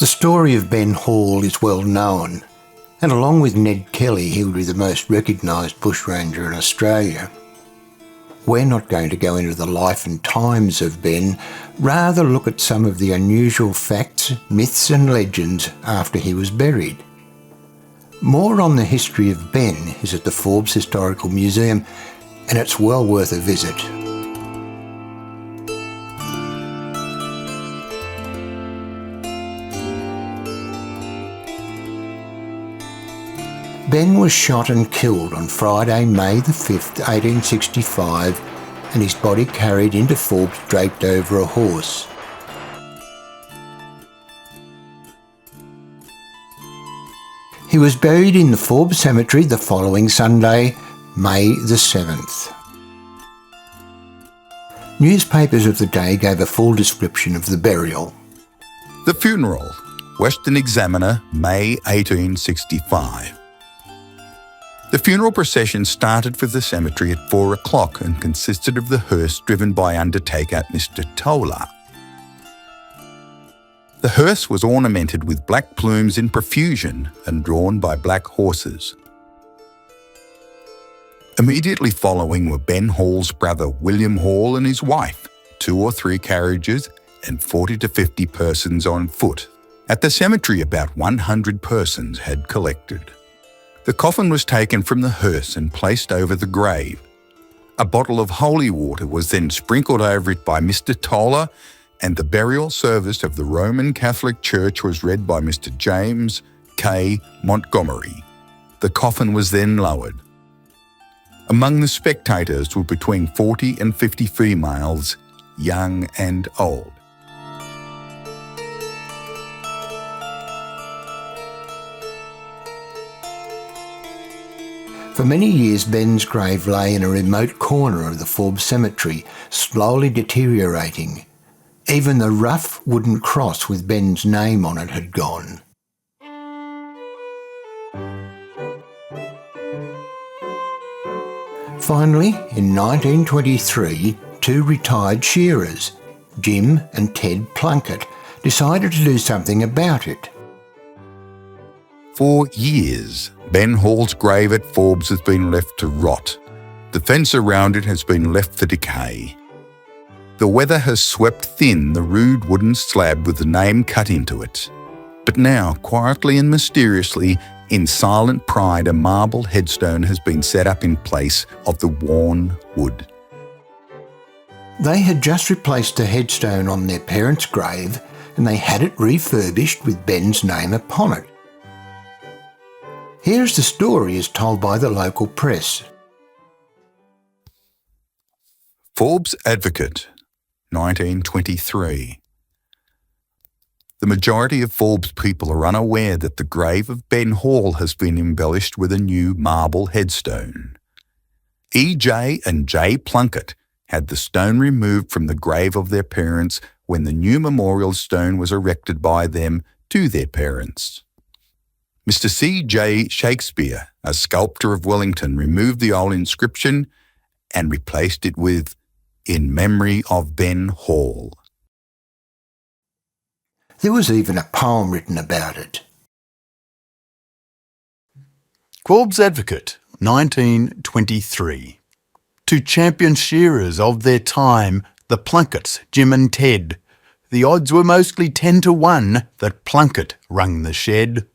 The story of Ben Hall is well known, and along with Ned Kelly, he would be the most recognised bushranger in Australia. We're not going to go into the life and times of Ben, rather look at some of the unusual facts, myths and legends after he was buried. More on the history of Ben is at the Forbes Historical Museum, and it's well worth a visit. Ben was shot and killed on Friday, May the 5th, 1865, and his body carried into Forbes draped over a horse. He was buried in the Forbes Cemetery the following Sunday, May the 7th. Newspapers of the day gave a full description of the burial. The funeral, Western Examiner, May 1865. The funeral procession started for the cemetery at 4 o'clock and consisted of the hearse driven by undertaker Mr. Toller. The hearse was ornamented with black plumes in profusion and drawn by black horses. Immediately following were Ben Hall's brother William Hall and his wife, 2 or 3 carriages and 40 to 50 persons on foot. At the cemetery, about 100 persons had collected. The coffin was taken from the hearse and placed over the grave. A bottle of holy water was then sprinkled over it by Mr. Toller, and the burial service of the Roman Catholic Church was read by Mr. James K. Montgomery. The coffin was then lowered. Among the spectators were between 40 and 50 females, young and old. For many years, Ben's grave lay in a remote corner of the Forbes Cemetery, slowly deteriorating. Even the rough wooden cross with Ben's name on it had gone. Finally, in 1923, 2 retired shearers, Jim and Ted Plunkett, decided to do something about it. For years, Ben Hall's grave at Forbes has been left to rot. The fence around it has been left for decay. The weather has swept thin the rude wooden slab with the name cut into it. But now, quietly and mysteriously, in silent pride, a marble headstone has been set up in place of the worn wood. They had just replaced the headstone on their parents' grave, and they had it refurbished with Ben's name upon it. Here's the story as told by the local press. Forbes Advocate, 1923. The majority of Forbes people are unaware that the grave of Ben Hall has been embellished with a new marble headstone. E.J. and J. Plunkett had the stone removed from the grave of their parents when the new memorial stone was erected by them to their parents. Mr. C.J. Shakespeare, a sculptor of Wellington, removed the old inscription and replaced it with, "In memory of Ben Hall." There was even a poem written about it. Forbes Advocate, 1923. To champion shearers of their time, the Plunketts, Jim and Ted, the odds were mostly 10 to 1 that Plunkett rung the shed.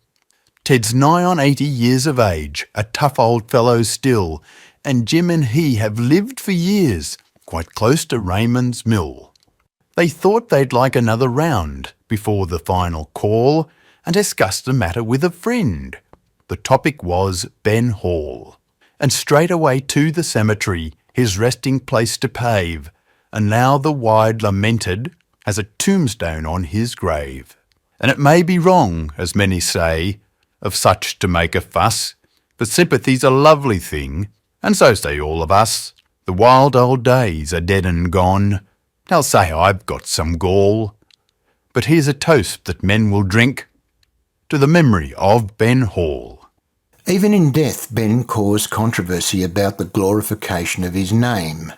Ted's nigh on 80 years of age, a tough old fellow still, and Jim and he have lived for years, quite close to Raymond's mill. They thought they'd like another round before the final call and discussed the matter with a friend. The topic was Ben Hall, and straight away to the cemetery, his resting place to pave, and now the wide lamented has a tombstone on his grave. And it may be wrong, as many say, of such to make a fuss, but sympathy's a lovely thing, and so say all of us. The wild old days are dead and gone. They'll say I've got some gall. But here's a toast that men will drink to the memory of Ben Hall. Even in death, Ben caused controversy about the glorification of his name.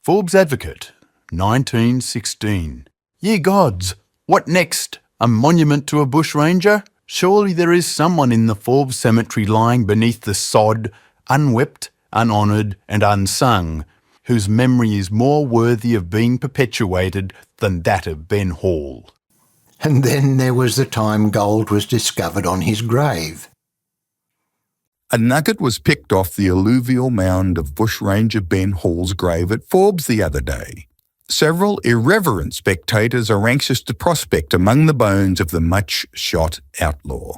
Forbes Advocate, 1916. Ye gods, what next A monument to a bushranger? Surely there is someone in the Forbes Cemetery lying beneath the sod, unwept, unhonoured and unsung, whose memory is more worthy of being perpetuated than that of Ben Hall. And then there was the time gold was discovered on his grave. A nugget was picked off the alluvial mound of bushranger Ben Hall's grave at Forbes the other day. Several irreverent spectators are anxious to prospect among the bones of the much-shot outlaw.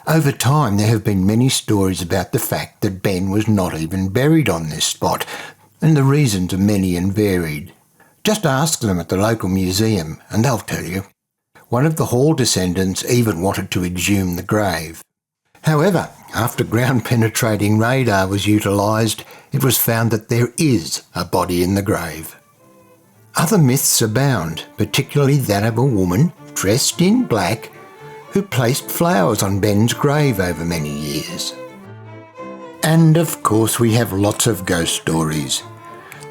Over time there have been many stories about the fact that Ben was not even buried on this spot, and the reasons are many and varied. Just ask them at the local museum and they'll tell you. One of the Hall descendants even wanted to exhume the grave. However, after ground-penetrating radar was utilised, it was found that there is a body in the grave. Other myths abound, particularly that of a woman dressed in black who placed flowers on Ben's grave over many years. And of course we have lots of ghost stories.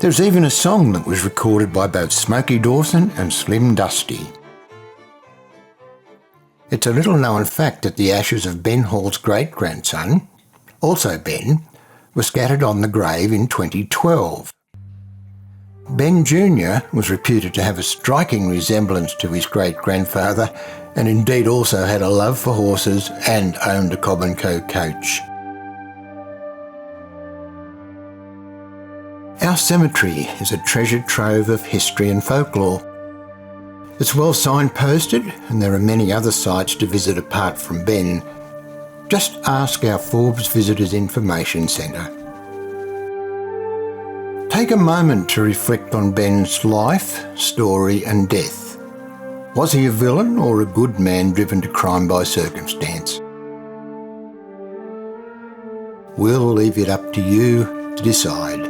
There's even a song that was recorded by both Smokey Dawson and Slim Dusty. It's a little known fact that the ashes of Ben Hall's great-grandson, also Ben, were scattered on the grave in 2012. Ben Jr. was reputed to have a striking resemblance to his great-grandfather and indeed also had a love for horses and owned a Cobb & Co coach. Our cemetery is a treasure trove of history and folklore. It's well signposted and there are many other sites to visit apart from Ben. Just ask our Forbes Visitors Information Centre. Take a moment to reflect on Ben's life, story and death. Was he a villain or a good man driven to crime by circumstance? We'll leave it up to you to decide.